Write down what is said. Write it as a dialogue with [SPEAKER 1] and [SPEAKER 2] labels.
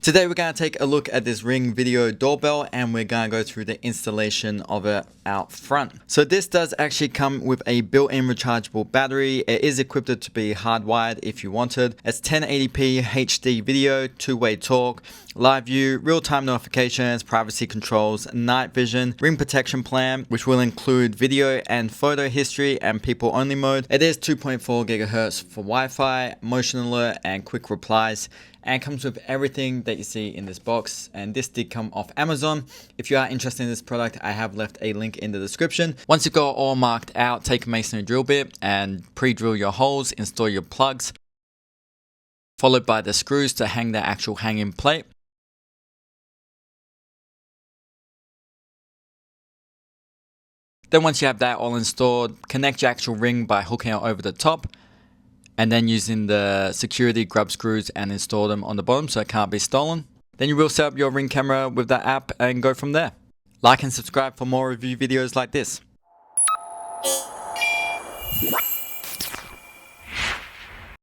[SPEAKER 1] Today we're going to take a look at this Ring Video Doorbell and we're going to go through the installation of it out front. So this does actually come with a built-in rechargeable battery. It is equipped to be hardwired if you wanted. It's 1080p HD video, two-way talk, live view, real-time notifications, privacy controls, night vision, ring protection plan, which will include video and photo history and people-only mode. It is 2.4 gigahertz for Wi-Fi, motion alert, and quick replies. And comes with everything that you see in this box, and this did come off Amazon. If you are interested in this product, I have left a link in the description. Once you've got it all marked out, take a masonry drill bit and pre-drill your holes, install your plugs, followed by the screws to hang the actual hanging plate. Then once you have that all installed, connect your actual ring by hooking it over the top, and then using the security grub screws and install them on the bottom so it can't be stolen. Then you will set up your Ring camera with that app and go from there. Like and subscribe for more review videos like this.